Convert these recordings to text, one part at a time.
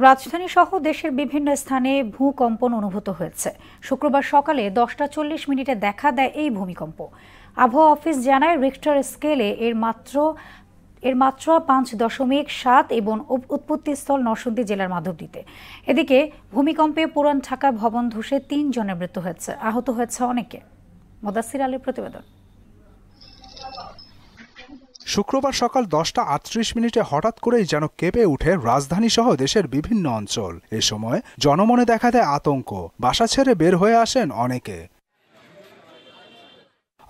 রাজধানী সহ দেশের বিভিন্ন স্থানে ভূকম্পন অনুভূত হয়েছে। শুক্রবার সকালে 10টা 40 মিনিটে দেখা দেয় এই ভূমিকম্প। আবহাওয়া অফিস জানায় রিক্টার স্কেলে এর মাত্রা 5.7 এবং উৎপত্তিস্থল নরসিংদী জেলার মাধবদীতে। এদিকে ভূমিকম্পে পুরান ঢাকা ভবন ধসে 3 জনের মৃত্যু হয়েছে, আহত হয়েছে অনেকে। মোদাসির আলীর প্রতিবেদন। শুক্রবার সকাল 10টা 38 মিনিটে হঠাৎ করেই যেন কেঁপে উঠে রাজধানী সহ দেশের বিভিন্ন অঞ্চল। এ সময় জনমনে দেখা দেয় আতঙ্ক, বাসা ছেড়ে বের হয়ে আসেন অনেকে।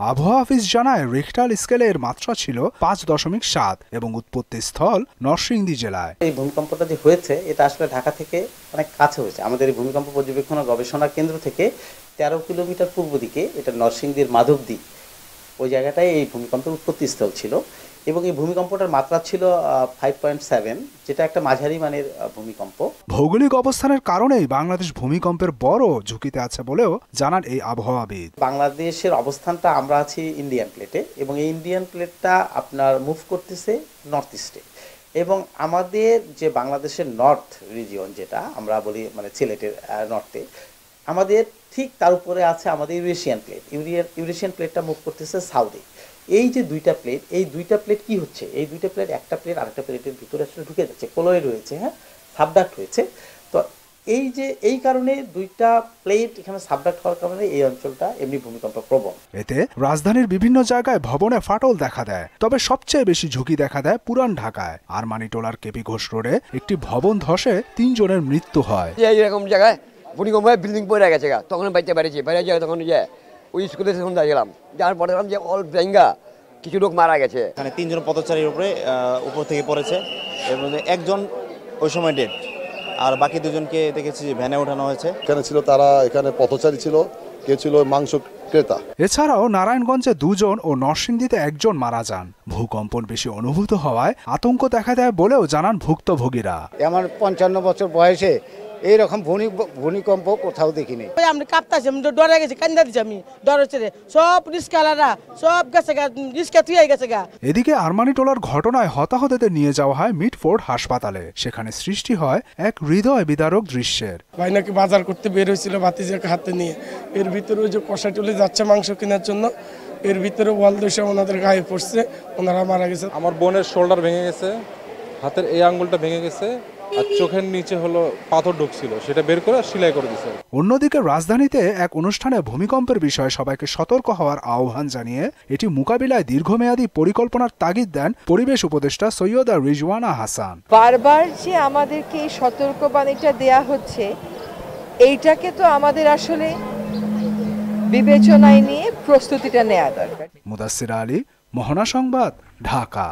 আবহাওয়া অফিস জানায় রিক্টার স্কেলে এর মাত্রা ছিল 5.7 এবং উৎপত্তিস্থল নরসিংদী জেলায়। এই ভূমিকম্পটা যে হয়েছে এটা আসলে ঢাকা থেকে অনেক কাছে হয়েছে। আমাদের এই ভূমিকম্প পর্যবেক্ষণ ও গবেষণা কেন্দ্র থেকে 13 কিলোমিটার পূর্ব দিকে, এটা নরসিংদীর মাধবদী, ওই জায়গাটায় এই ভূমিকম্পের উৎপত্তিস্থল ছিল এবং এই ভূমিকম্পটার মাত্রা ছিল 5.7, যেটা একটা মাঝারি মানের ভূমিকম্প। ভৌগোলিক অবস্থানের কারণেই বাংলাদেশ ভূমিকম্পের বড় ঝুঁকিতে আছে বলেও জানান এই আবহাওয়াবিদ। বাংলাদেশের অবস্থানটা, আমরা আছি ইন্ডিয়ান প্লেটে এবং এই ইন্ডিয়ান প্লেটটা আপনার মুভ করতেছে নর্থ ইস্টে এবং আমাদের যে বাংলাদেশের নর্থ রিজিয়ন, যেটা আমরা বলি মানে সিলেটের নর্থে, আমাদের ঠিক তার উপরে আছে আমাদের ইউরেশিয়ান প্লেট। ইউরেশিয়ান প্লেটটা মুভ করতেছে সাউথে। এই যে দুইটা প্লেট কি হচ্ছে, এই দুইটা প্লেট একটা প্লেট আরেকটা প্লেটের ভিতরে আসলে ঢুকে যাচ্ছে, কলয়েড হয়েছে, সাবডাক্ট হয়েছে। তো এই কারণে দুইটা প্লেট এখানে সাবডাক্ট হওয়ার কারণে এই অঞ্চলটা এমনি ভূমিকম্প প্রবণ। এতে রাজধানীর বিভিন্ন জায়গায় ভবনে ফাটল দেখা দেয়, তবে সবচেয়ে বেশি ঝুঁকি দেখা দেয় পুরান ঢাকায়। আরমানিটোলার কেপি ঘোষ রোডে একটি ভবন ধসে 3 জনের মৃত্যু হয়। এইরকম জায়গায় ভূমিকম্প বিল্ডিং পড়ে গেছে, তখন বাইরে যায়, তখন ওই স্কুলে তখন গেলাম, যার পরে দেখলাম যে অল ভেঙ্গা কিছু লোক মারা গেছে। এখানে 3 জন পথচারীর উপর থেকে পড়েছে এবং একজন ওই সময় ডেড, আর বাকি 2 জনকে দেখেছি ভ্যানে ওঠানো হয়েছে। এখানে ছিল তারা, এখানে পথচারী ছিল, কে ছিল মাংস ক্রেতা। এছাড়াও নারায়ণগঞ্জে 2 জন ও নরসিংদীতে 1 জন মারা যান। ভূকম্পন বেশি অনুভূত হওয়ায় আতঙ্ক দেখা দেয় বলেও জানান ভুক্তভোগীরা। আমার 55 বছর বয়সে এইরকম ভূমিকম্প কোথাও দেখিনি। আমি কাঁপতাছি, আমি ডরে গেছি, কান্দা দিচ্ছি, আমি ডর হচ্ছে সব রিস্কালারা সব গেছে গা, রিস্কা তুই গেছে গা। এদিকে আরমানিটোলার ঘটনায় হতাহতদের নিয়ে যাওয়া হয় মিটফোর্ড হাসপাতালে। সেখানে সৃষ্টি হয় এক হৃদয় বিদারক দৃশ্যের। ভাই নাকি বাজার করতে বের হয়েছিল ভাতিজাকে হাতে নিয়ে, এর ভিতরে ওই যে কষাটুলি যাচ্ছে মাংস কেনার জন্য, এর ভিতরে ওয়াল দোষে ওনাদের গায়ে পড়ছে, ওনারা মারা গেছে। আমার বোনের শোল্ডার ভেঙে গেছে, হাতের এই আঙ্গুলটা ভেঙে গেছে, আর চোখের নিচে হলো পাথর ঢুকছিল, সেটা বের করে সেলাই করে দিয়েছে। অন্যদিকে রাজধানীতে এক অনুষ্ঠানে ভূমিকম্পের বিষয়ে সবাইকে সতর্ক হওয়ার আহ্বান জানিয়ে এটি মোকাবিলায় দীর্ঘমেয়াদী পরিকল্পনার তাগিদ দেন পরিবেশ উপদেষ্টা সৈয়দা রিজওয়ানা হাসান। বারবার যে আমাদেরকে এই সতর্কবাণীটা দেয়া হচ্ছে, এইটাকে তো আমাদের আসলে বিবেচনায় নিয়ে প্রস্তুতিটা নেওয়া দরকার। মুদাসসির আলী, মোহনা সংবাদ, ঢাকা।